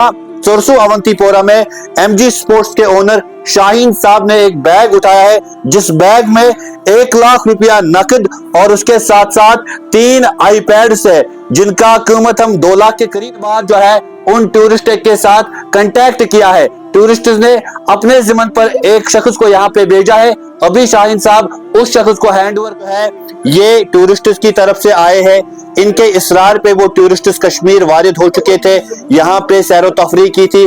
चोरसू अवंतीपोरा में MG sports के owner Shaheen साहब ने एक बैग उठाया है, जिस बैग में 1 लाख रुपया नकद और उसके साथ साथ 3 आईपैड्स है, जिनका कीमत हम 2 लाख के करीब। बार जो है उन टूरिस्ट के साथ कांटेक्ट किया है। टूरिस्ट ने अपने जिम्मन पर एक शख्स को यहाँ पे भेजा है। अभी शाहीन साहब उस शख्स को हैंड ओवर है, ये टूरिस्ट की तरफ से आए हैं। इनके इसरार पे वो टूरिस्ट कश्मीर वारिद हो चुके थे, यहाँ पे सैरो तफरी की थी।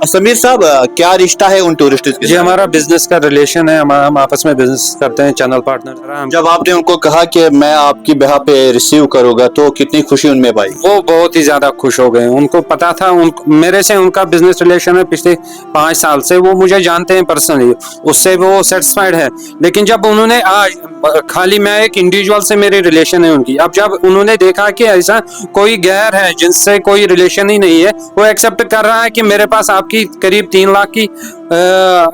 समीर साहब, क्या रिश्ता है उन टूरिस्ट के? जी, हमारा बिजनेस का रिलेशन है, हम आपस में बिजनेस करते हैं, चैनल पार्टनर। जब आपने उनको कहा कि मैं आपकी बेहा पे रिसीव करूंगा, तो कितनी खुशी उनमें भाई? वो बहुत ही ज्यादा खुश हो गए। उनको पता था, मेरे से उनका बिजनेस रिलेशन है पिछले 5 साल से, वो मुझे जानते हैं पर्सनली, उससे वो सेटिस्फाइड है। लेकिन जब उन्होंने आज खाली मैं एक इंडिविजुअल से मेरी रिलेशन है उनकी, अब जब उन्होंने देखा कि ऐसा कोई गैर है जिनसे कोई रिलेशन ही नहीं है, वो एक्सेप्ट कर रहा है कि मेरे पास आपकी करीब 3 लाख की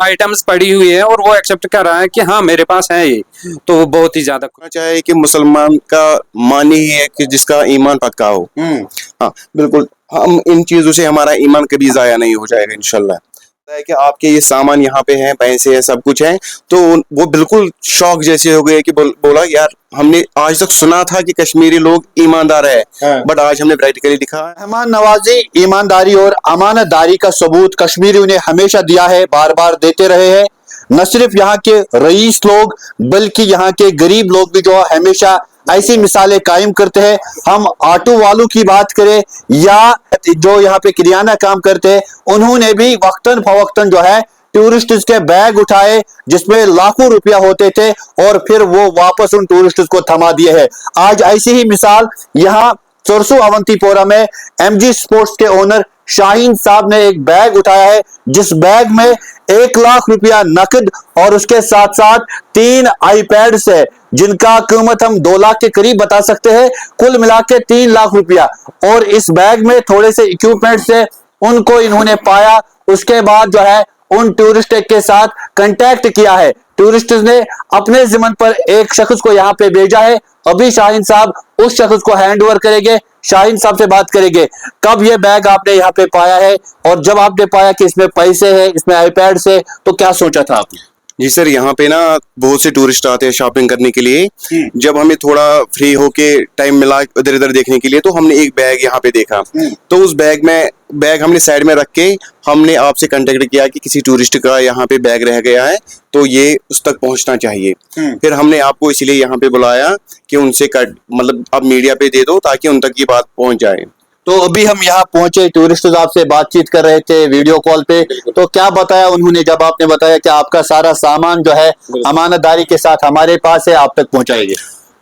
आइटम्स पड़ी हुई है, और वो एक्सेप्ट कर रहा है कि हाँ मेरे पास है ये, तो वो बहुत ही ज्यादा चाहे कि मुसलमान का मान ही है कि जिसका ईमान पक्का हो। हाँ बिल्कुल, हम इन चीजों से हमारा ईमान कभी जाया नहीं हो जाएगा इंशाल्लाह। है कि आपके ये सामान यहाँ पे हैं, पैसे हैं, सब कुछ है, तो वो बिल्कुल शौक जैसे हो गए कि बोला यार हमने आज तक सुना था कि कश्मीरी लोग ईमानदार है, बट आज हमने प्रैक्टिकली दिखा। मेहमान नवाजी, ईमानदारी और अमानतदारी का सबूत कश्मीरी उन्हें हमेशा दिया है, बार बार देते रहे हैं। न सिर्फ यहाँ के रईस लोग बल्कि यहाँ के गरीब लोग भी जो हमेशा ऐसी मिसालें कायम करते हैं। हम ऑटो वालों की बात करें या जो यहाँ पे किराना काम करते हैं, उन्होंने भी वक्तन फवक्तन जो है टूरिस्ट के बैग उठाए जिसमें लाखों रुपया होते थे, और फिर वो वापस उन टूरिस्ट को थमा दिए हैं। आज ऐसी ही मिसाल यहाँ चोरसू अवंतीपोरा में एमजी स्पोर्ट्स के ओनर शाहीन साहब ने एक बैग उठाया है, जिस बैग में 1 लाख रुपया नकद और उसके साथ साथ 3 आईपैड्स है, जिनका कीमत हम 2 लाख के करीब बता सकते हैं। कुल मिला के 3 लाख रुपया, और इस बैग में थोड़े से इक्विपमेंट्स है, उनको इन्होंने पाया। उसके बाद जो है उन टूरिस्ट के साथ कांटेक्ट किया है। टूरिस्ट ने अपने जिम्मन पर एक शख्स को यहाँ पे भेजा है। अभी शाहीन साहब उस शख्स को हैंड ओवर करेंगे, शाहीन साहब से बात करेंगे। कब ये बैग आपने यहाँ पे पाया है, और जब आपने पाया कि इसमें पैसे हैं, इसमें आईपैड है, तो क्या सोचा था आपने? जी सर, यहाँ पे ना बहुत से टूरिस्ट आते हैं शॉपिंग करने के लिए। जब हमें थोड़ा फ्री होके टाइम मिला इधर इधर देखने के लिए, तो हमने एक बैग यहाँ पे देखा। तो उस बैग हमने साइड में रख के हमने आपसे कांटेक्ट किया कि किसी टूरिस्ट का यहाँ पे बैग रह गया है, तो ये उस तक पहुंचना चाहिए। फिर हमने आपको इसीलिए यहाँ पे बुलाया कि उनसे मतलब आप मीडिया पे दे दो ताकि उन तक ये बात पहुंच जाए। तो अभी हम यहाँ पहुंचे, टूरिस्ट आपसे बातचीत कर रहे थे वीडियो कॉल पे, तो क्या बताया उन्होंने जब आपने बताया कि आपका सारा सामान जो है अमानतदारी के साथ हमारे पास है, आप तक पहुंचाएंगे?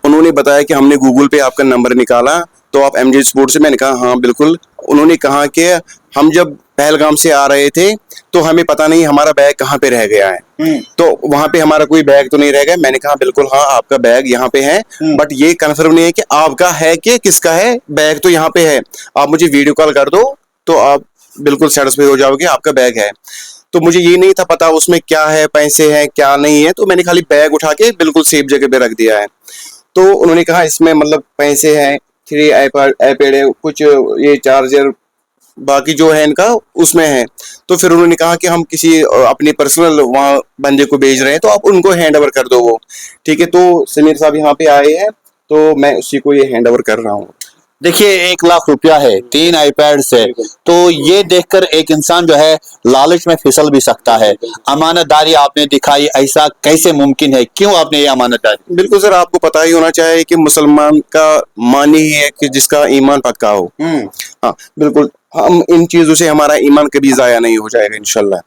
उन्होंने बताया कि हमने गूगल पे आपका नंबर निकाला, तो आप एमजी स्पोर्ट्स से। मैंने कहा हाँ बिल्कुल। उन्होंने कहा कि हम जब पहलगाम से आ रहे थे तो हमें पता नहीं हमारा बैग कहाँ पे रह गया है, तो वहां पे हमारा कोई बैग तो नहीं रह गया। मैंने कहा बिल्कुल हाँ, आपका बैग यहाँ पे है, बट ये कंफर्म नहीं है कि आपका है कि किसका है। बैग तो यहाँ पे है, आप मुझे वीडियो कॉल कर दो तो आप बिल्कुल सेटिस्फाई हो जाओगे, आपका बैग है। तो मुझे ये नहीं था पता उसमें क्या है, पैसे हैं क्या नहीं है, तो मैंने खाली बैग उठा के बिल्कुल सेफ जगह पे रख दिया है। तो उन्होंने कहा इसमें मतलब पैसे हैं, 3 आईपैड है, कुछ ये चार्जर, बाकी जो है इनका उसमें है। तो फिर उन्होंने कहा कि हम किसी अपने पर्सनल वहाँ बंदे को भेज रहे हैं, तो आप उनको हैंड ओवर कर दो वो। ठीक है, तो समीर साहब यहाँ पे आए हैं, तो मैं उसी को ये हैंड ओवर कर रहा हूँ। देखिए 1 लाख रुपया है, 3 आईपैड्स है, तो ये देखकर एक इंसान जो है लालच में फिसल भी सकता है। अमानतदारी आपने दिखाई, ऐसा कैसे मुमकिन है, क्यों आपने ये अमानतदारी? बिल्कुल सर, आपको पता ही होना चाहिए कि मुसलमान का मान ही है कि जिसका ईमान पक्का हो। हाँ बिल्कुल, हम इन चीजों से हमारा ईमान कभी जाया नहीं हो जाएगा इंशाल्लाह।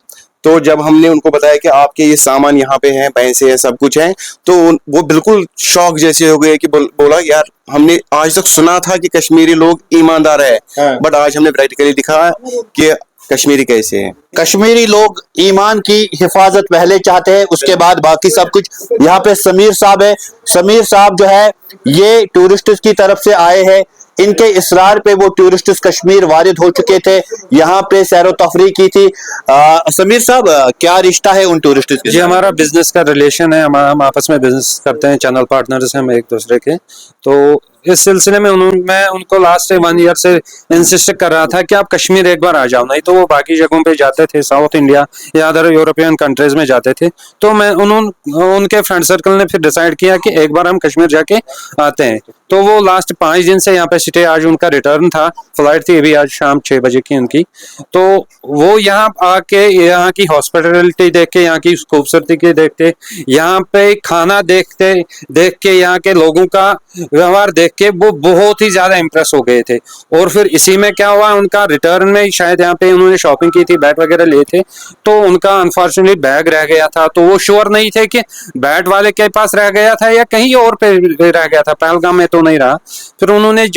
तो जब हमने उनको बताया कि आपके ये सामान यहाँ पे हैं, पैसे हैं, सब कुछ है, तो वो बिल्कुल शौक जैसे हो गए कि बोला यार हमने आज तक सुना था कि कश्मीरी लोग ईमानदार है, बट आज हमने प्रैक्टिकली दिखा कि कश्मीरी कैसे हैं। कश्मीरी लोग ईमान की हिफाजत पहले चाहते हैं, उसके बाद बाकी सब कुछ। यहाँ पे समीर साहब है, समीर साहब जो है ये टूरिस्ट की तरफ से आए हैं। इनके इसरार पे वो टूरिस्ट कश्मीर वारिद हो चुके थे, यहाँ पे सैरो तफरी की थी। समीर साहब, क्या रिश्ता है उन टूरिस्ट के जी साथ? हमारा बिजनेस का रिलेशन है, हम आपस में बिजनेस करते हैं, चैनल पार्टनर्स हैं हम एक दूसरे के। तो इस सिलसिले में मैं उनको लास्ट 1 ईयर से इंसिस्ट कर रहा था कि आप कश्मीर एक बार आ जाओ, नहीं तो वो बाकी जगहों पे जाते थे, साउथ इंडिया या अदर यूरोपियन कंट्रीज में जाते थे। तो उनके फ्रेंड सर्कल ने फिर डिसाइड किया कि एक बार हम कश्मीर जाके आते हैं। तो वो लास्ट 5 दिन से यहाँ पे स्टे, आज उनका रिटर्न था, फ्लाइट थी अभी आज शाम 6 बजे की उनकी। तो वो यहाँ आके यहाँ की हॉस्पिटलिटी देख के, यहाँ की खूबसूरती के देखते, यहाँ पे खाना देख के, यहाँ के लोगों का व्यवहार देख के वो बहुत ही ज्यादा इम्प्रेस हो गए थे। और फिर इसी में क्या हुआ, उनका रिटर्न में शायद यहाँ पे उन्होंने शॉपिंग की थी, बैग वगैरह लिए थे, तो उनका अनफॉर्चुनेटली बैग रह गया था। तो वो श्योर नहीं थे कि बैग वाले के पास रह गया था या कहीं और पे रह गया था, पहलगाम में तो नहीं रहा। फिर उन्होंने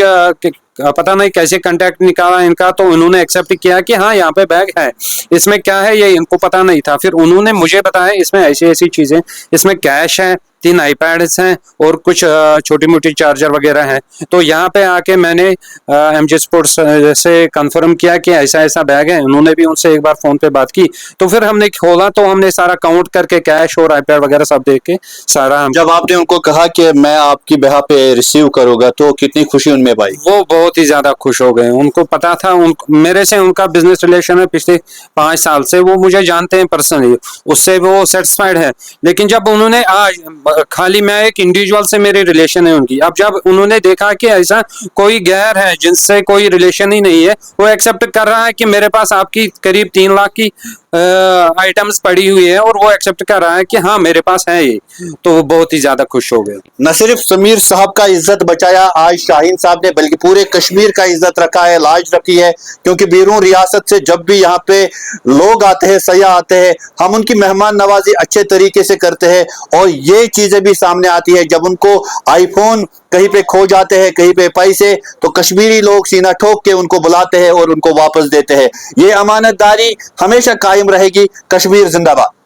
पता नहीं कैसे कांटेक्ट निकाला इनका, तो उन्होंने एक्सेप्ट किया कि हाँ यहाँ पे बैग है। इसमें क्या है ये इनको पता नहीं था। फिर उन्होंने मुझे बताया इसमें ऐसी ऐसी चीजें, इसमें कैश है, 3 आईपैड्स हैं और कुछ छोटी मोटी चार्जर वगैरह हैं। तो यहाँ पे आके मैंने एमजे स्पोर्ट्स से कंफर्म किया कि ऐसा ऐसा बैग है। उन्होंने भी उनसे एक बार फोन पे बात की, तो फिर हमने खोला तो हमने सारा काउंट करके कैश और आईपैड वगैरह सब देख के सारा जब आपने उनको कहा कि मैं आपकी बेहा पे रिसीव करूंगा, तो कितनी खुशी उनमें भाई? वो बहुत ही ज्यादा खुश हो गए। उनको पता था, मेरे से उनका बिजनेस रिलेशन है पिछले 5 साल से, वो मुझे जानते हैं पर्सनली, उससे वो सेटिस्फाइड है। लेकिन जब उन्होंने आज खाली मैं एक इंडिविजुअल से मेरे रिलेशन है उनकी, अब जब उन्होंने देखा कि ऐसा कोई गैर है जिनसे कोई रिलेशन ही नहीं है, वो एक्सेप्ट कर रहा है कि मेरे पास आपकी करीब 3 लाख की आइटम्स पड़ी हुई है और वो एक्सेप्ट कर रहा है कि हाँ मेरे पास है ये, तो वो बहुत ही ज्यादा खुश हो गए। न सिर्फ समीर साहब का इज्जत बचाया आज शाहीन साहब ने, बल्कि पूरे कश्मीर का इज्जत रखा है, लाज रखी है। क्योंकि बैरून रियासत से जब भी यहाँ पे लोग आते हैं, सयाह आते हैं, हम उनकी मेहमान नवाजी अच्छे तरीके से करते हैं। और ये चीजें भी सामने आती है जब उनको आईफोन कहीं पे खो जाते हैं, कहीं पे पैसे, तो कश्मीरी लोग सीना ठोक के उनको बुलाते हैं और उनको वापस देते हैं। ये अमानतदारी हमेशा कायम रहेगी। कश्मीर जिंदाबाद।